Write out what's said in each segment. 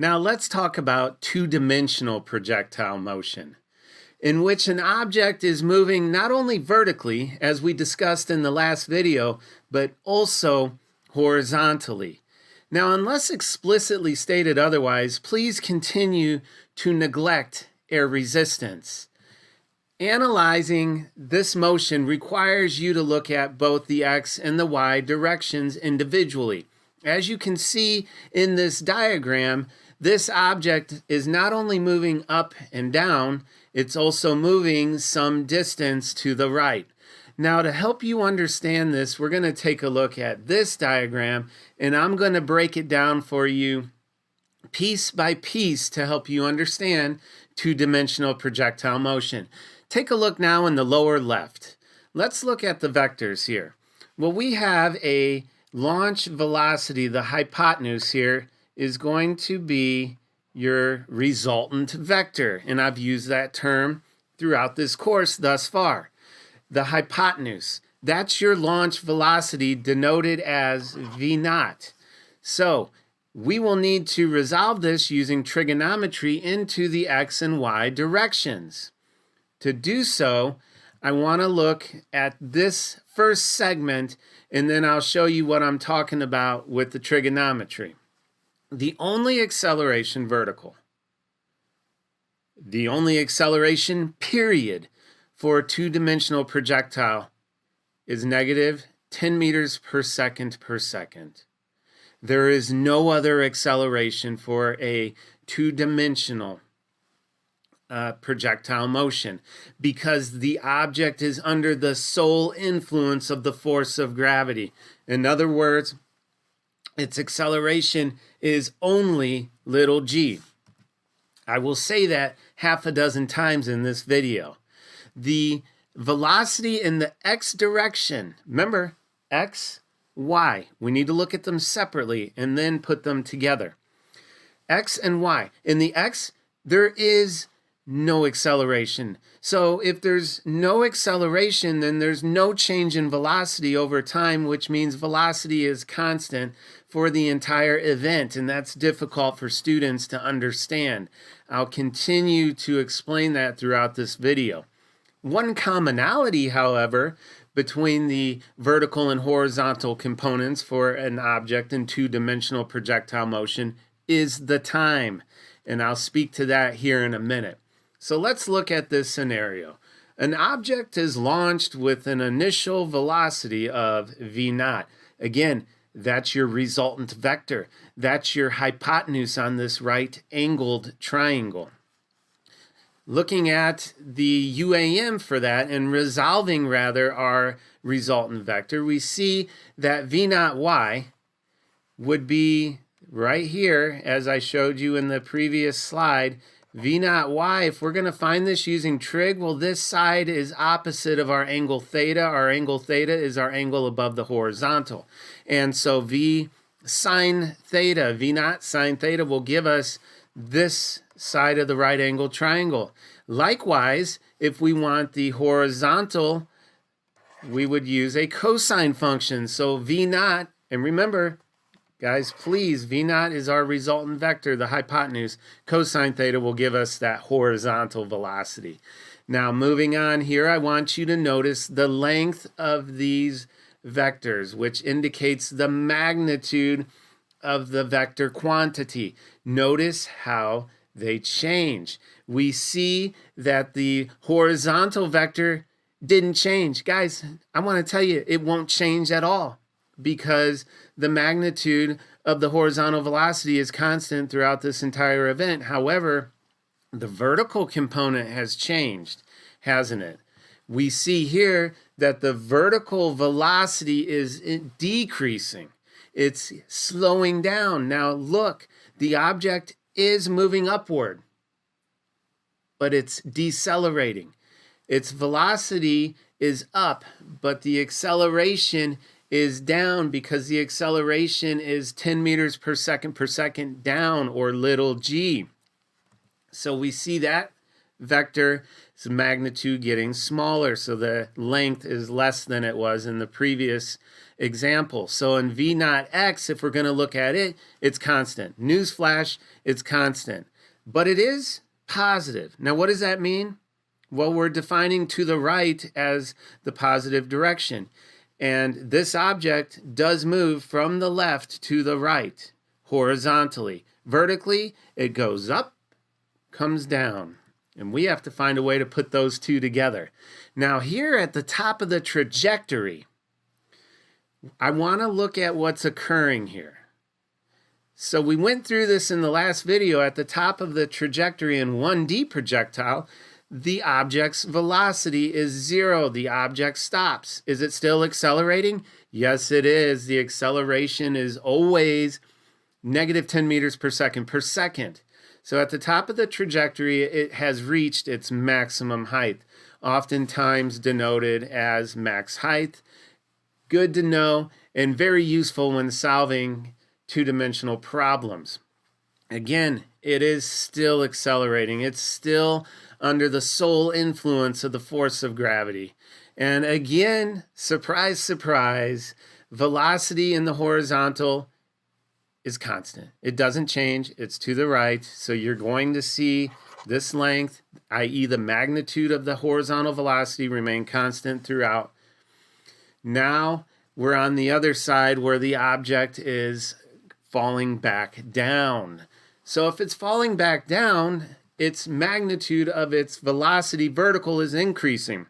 Now let's talk about two-dimensional projectile motion, in which an object is moving not only vertically, as we discussed in the last video, but also horizontally. Now, unless explicitly stated otherwise, please continue to neglect air resistance. Analyzing this motion requires you to look at both the x and the y directions individually. As you can see in this diagram, this object is not only moving up and down, it's also moving some distance to the right. Now, to help you understand this, we're going to take a look at this diagram, and I'm going to break it down for you piece by piece to help you understand two-dimensional projectile motion. Take a look now in the lower left. Let's look at the vectors here. Well, we have a launch velocity. The hypotenuse here is going to be your resultant vector, and I've used that term throughout this course thus far. The hypotenuse, that's your launch velocity denoted as V0. So we will need to resolve this using trigonometry into the x and y directions. To do so, I want to look at this first segment, and then I'll show you what I'm talking about with the trigonometry. The only acceleration vertical, the only acceleration period for a two-dimensional projectile is negative 10 meters per second per second. There is no other acceleration for a two-dimensional projectile motion because the object is under the sole influence of the force of gravity. In other words, its acceleration is only little g. I will say that half a dozen times in this video. The velocity in the x direction, remember, x, y, we need to look at them separately and then put them together. X and y. In the x, there is no acceleration. So if there's no acceleration, then there's no change in velocity over time, which means velocity is constant for the entire event, and that's difficult for students to understand. I'll continue to explain that throughout this video. One commonality, however, between the vertical and horizontal components for an object in two-dimensional projectile motion is the time, and I'll speak to that here in a minute. So let's look at this scenario. An object is launched with an initial velocity of V0. Again, that's your resultant vector. That's your hypotenuse on this right-angled triangle. Looking at the UAM for that and resolving rather our resultant vector, we see that V0y would be right here, as I showed you in the previous slide. V0y, if we're going to find this using trig, well, this side is opposite of our angle theta. Our angle theta is our angle above the horizontal. And so V sine theta, V0 sine theta will give us this side of the right angle triangle. Likewise, if we want the horizontal, we would use a cosine function. So V0, and remember, guys, please, V0 is our resultant vector, the hypotenuse. Cosine theta will give us that horizontal velocity. Now, moving on here, I want you to notice the length of these vectors, which indicates the magnitude of the vector quantity. Notice how they change. We see that the horizontal vector didn't change. Guys, I want to tell you, it won't change at all, because the magnitude of the horizontal velocity is constant throughout this entire event. However, the vertical component has changed, hasn't it? We see here that the vertical velocity is decreasing. It's slowing down. Now look, the object is moving upward, but it's decelerating. Its velocity is up, but the acceleration is down because the acceleration is 10 meters per second down, or little g. So we see that vector its magnitude getting smaller, so the length is less than it was in the previous example. So in v naught x, if we're going to look at it, it's constant. Newsflash, it's constant. But it is positive. Now, what does that mean? Well, we're defining to the right as the positive direction. And this object does move from the left to the right, horizontally. Vertically, it goes up, comes down. And we have to find a way to put those two together. Now, here at the top of the trajectory, I want to look at what's occurring here. So we went through this in the last video. At the top of the trajectory in 1D projectile, the object's velocity is 0. The object stops. Is it still accelerating? Yes, it is. The acceleration is always negative 10 meters per second. So at the top of the trajectory, it has reached its maximum height, oftentimes denoted as max height. Good to know and very useful when solving two-dimensional problems. Again, it is still accelerating. It's still under the sole influence of the force of gravity. And again, surprise, surprise, velocity in the horizontal is constant. It doesn't change. It's to the right. So you're going to see this length, i.e. the magnitude of the horizontal velocity, remain constant throughout. Now we're on the other side where the object is falling back down. So if it's falling back down, its magnitude of its velocity vertical is increasing,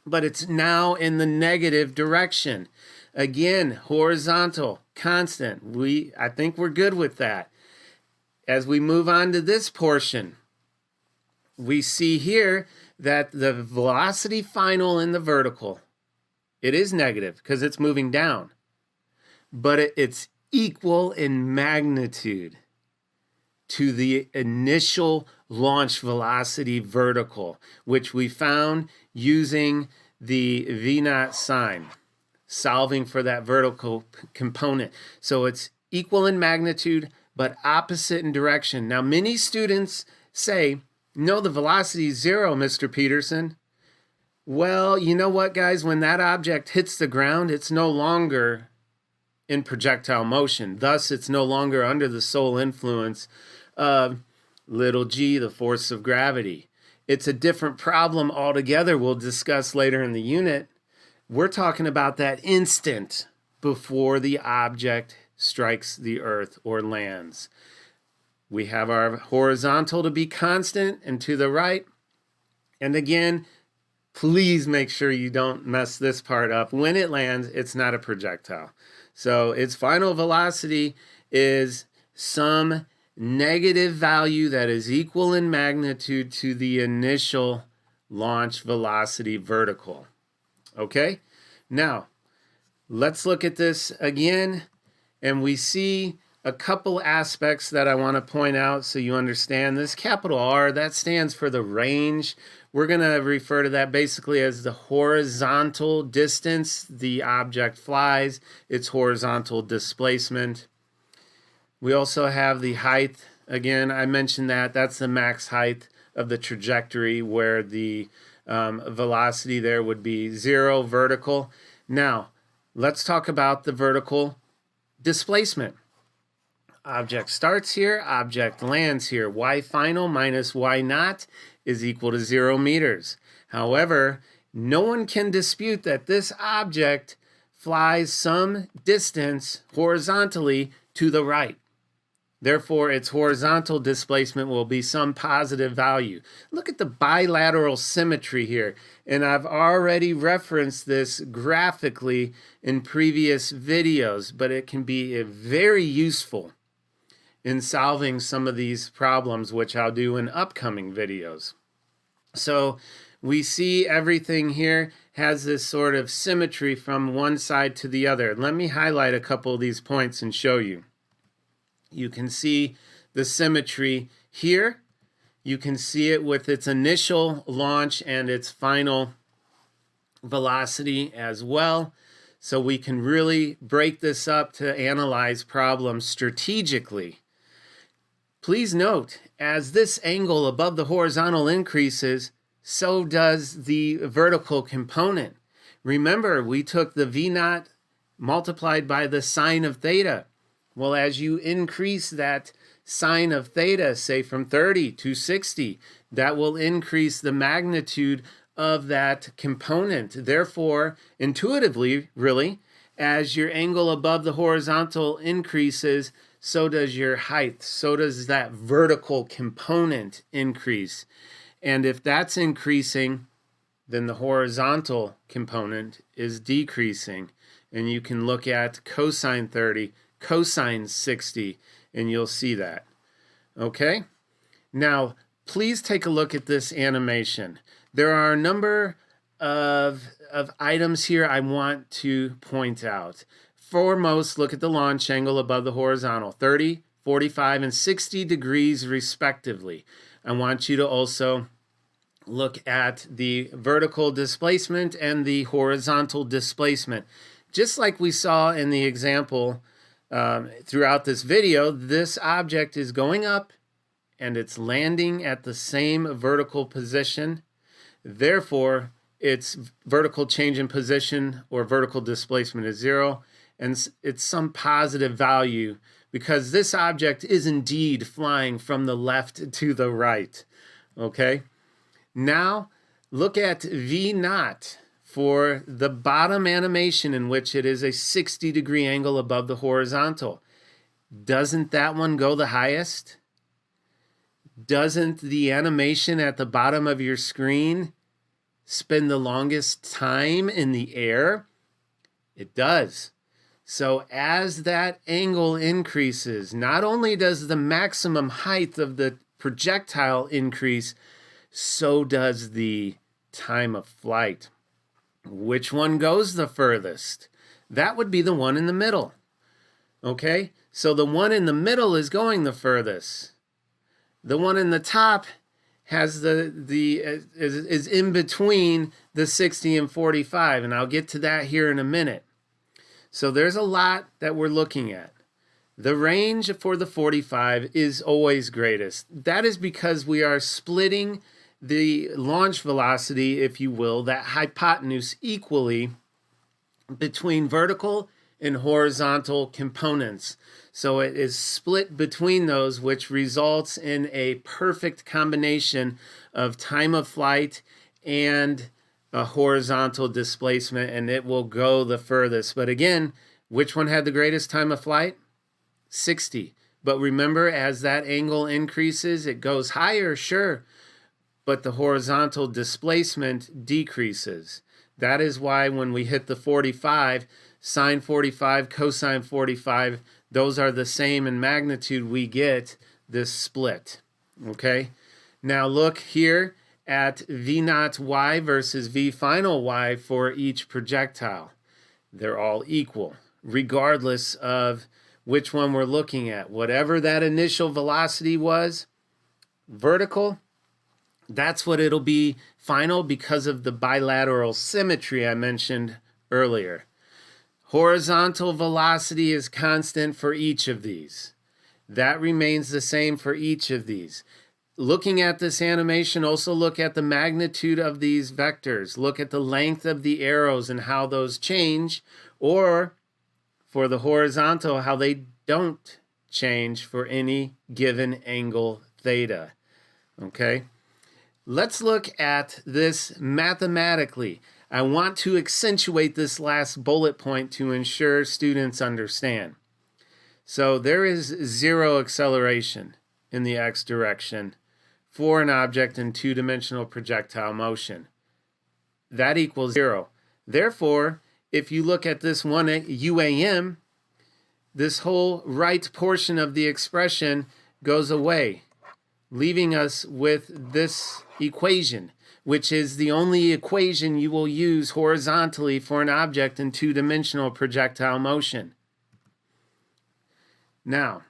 but it's now in the negative direction. Again, horizontal, constant. I think we're good with that. As we move on to this portion, we see here that the velocity final in the vertical, it is negative because it's moving down, but it's equal in magnitude to the initial launch velocity vertical, which we found using the V0 sign, solving for that vertical component. So it's equal in magnitude, but opposite in direction. Now, many students say, no, the velocity is 0, Mr. Pedersen. Well, you know what, guys? When that object hits the ground, it's no longer in projectile motion. Thus, it's no longer under the sole influence of little g, the force of gravity. It's a different problem altogether we'll discuss later in the unit. We're talking about that instant before the object strikes the earth or lands. We have our horizontal to be constant and to the right. And again, please make sure you don't mess this part up. When it lands, it's not a projectile. So its final velocity is some negative value that is equal in magnitude to the initial launch velocity vertical. Okay? Now, let's look at this again, and we see a couple aspects that I want to point out so you understand. This capital R, that stands for the range. We're going to refer to that basically as the horizontal distance the object flies, its horizontal displacement. We also have the height. Again, I mentioned that. That's the max height of the trajectory where the velocity there would be 0 vertical. Now, let's talk about the vertical displacement. Object starts here, object lands here. Y final minus Y naught is equal to 0 meters. However, no one can dispute that this object flies some distance horizontally to the right. Therefore, its horizontal displacement will be some positive value. Look at the bilateral symmetry here. And I've already referenced this graphically in previous videos, but it can be very useful in solving some of these problems, which I'll do in upcoming videos. So we see everything here has this sort of symmetry from one side to the other. Let me highlight a couple of these points and show you. You can see the symmetry here. You can see it with its initial launch and its final velocity as well. So we can really break this up to analyze problems strategically. Please note, as this angle above the horizontal increases, so does the vertical component. Remember, we took the v naught multiplied by the sine of theta. Well, as you increase that sine of theta, say from 30 to 60, that will increase the magnitude of that component. Therefore, intuitively, really, as your angle above the horizontal increases, so does your height. So does that vertical component increase. And if that's increasing, then the horizontal component is decreasing. And you can look at cosine 30, cosine 60, and you'll see that. Okay? Now, please take a look at this animation. There are a number of items here I want to point out. Foremost, look at the launch angle above the horizontal, 30, 45, and 60 degrees respectively. I want you to also look at the vertical displacement and the horizontal displacement. Just like we saw in the example throughout this video, this object is going up and it's landing at the same vertical position. Therefore, its vertical change in position or vertical displacement is 0, and it's some positive value because this object is indeed flying from the left to the right. Okay? Now, look at V naught for the bottom animation in which it is a 60-degree angle above the horizontal. Doesn't that one go the highest? Doesn't the animation at the bottom of your screen spend the longest time in the air? It does. So as that angle increases, not only does the maximum height of the projectile increase, so does the time of flight. Which one goes the furthest? That would be the one in the middle. Okay? So the one in the middle is going the furthest. The one in the top has is in between the 60 and 45, and I'll get to that here in a minute. So there's a lot that we're looking at. The range for the 45 is always greatest. That is because we are splitting the launch velocity, if you will, that hypotenuse equally between vertical and horizontal components. So it is split between those, which results in a perfect combination of time of flight and a horizontal displacement, and it will go the furthest. But again, which one had the greatest time of flight? 60. But remember, as that angle increases, it goes higher, sure, but the horizontal displacement decreases. That is why when we hit the 45, sine 45, cosine 45, those are the same in magnitude. We get this split. Okay? Now look here at V naught y versus V final y for each projectile. They're all equal, regardless of which one we're looking at. Whatever that initial velocity was, vertical, that's what it'll be final because of the bilateral symmetry I mentioned earlier. Horizontal velocity is constant for each of these. That remains the same for each of these. Looking at this animation, also look at the magnitude of these vectors. Look at the length of the arrows and how those change, or for the horizontal, how they don't change for any given angle theta. Okay? Let's look at this mathematically. I want to accentuate this last bullet point to ensure students understand. So there is 0 acceleration in the x direction for an object in two-dimensional projectile motion. That equals 0. Therefore, if you look at this one UAM, this whole right portion of the expression goes away, leaving us with this equation, which is the only equation you will use horizontally for an object in two-dimensional projectile motion. Now,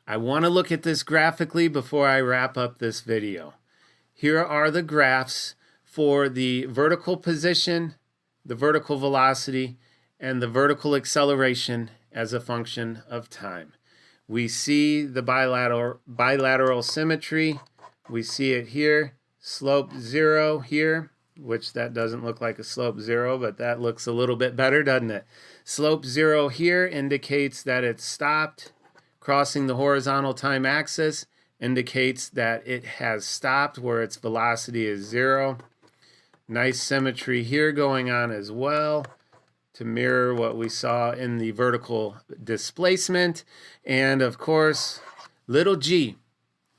I want to look at this graphically before I wrap up this video. Here are the graphs for the vertical position, the vertical velocity, and the vertical acceleration as a function of time. We see the bilateral symmetry. We see it here. slope 0 here, which that doesn't look like a slope 0, but that looks a little bit better, doesn't it? Slope 0 here indicates that it's stopped. Crossing the horizontal time axis indicates that it has stopped where its velocity is 0. Nice symmetry here going on as well to mirror what we saw in the vertical displacement. And of course, little g,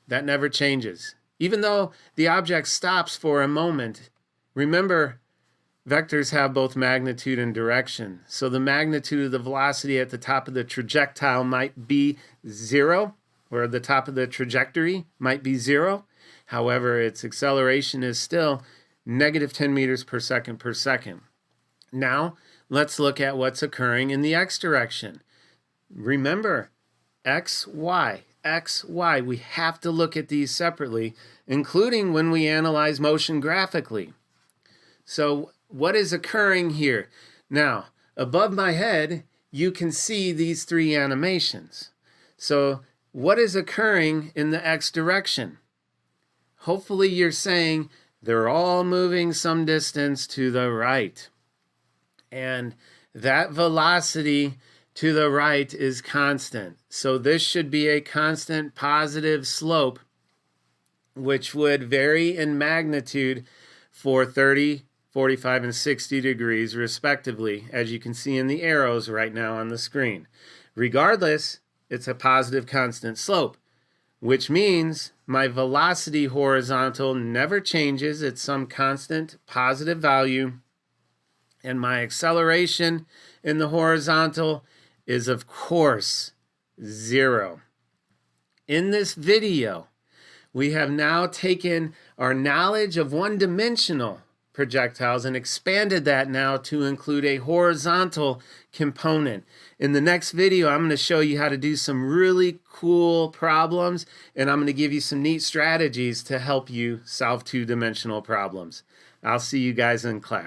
that never changes. Even though the object stops for a moment, remember, vectors have both magnitude and direction. So the magnitude of the velocity at the top of the projectile might be 0, or the top of the trajectory might be 0. However, its acceleration is still negative 10 meters per second per second. Now, let's look at what's occurring in the x direction. Remember, x, y, x, y. We have to look at these separately, including when we analyze motion graphically. So what is occurring here? Now, above my head, you can see these three animations. So what is occurring in the x direction? Hopefully you're saying they're all moving some distance to the right. And that velocity to the right is constant. So this should be a constant positive slope, which would vary in magnitude for 30, 45, and 60 degrees respectively, as you can see in the arrows right now on the screen. Regardless, it's a positive constant slope, which means my velocity horizontal never changes. It's some constant positive value. And my acceleration in the horizontal is, of course, 0. In this video, we have now taken our knowledge of one-dimensional projectiles and expanded that now to include a horizontal component. In the next video, I'm going to show you how to do some really cool problems, and I'm going to give you some neat strategies to help you solve two-dimensional problems. I'll see you guys in class.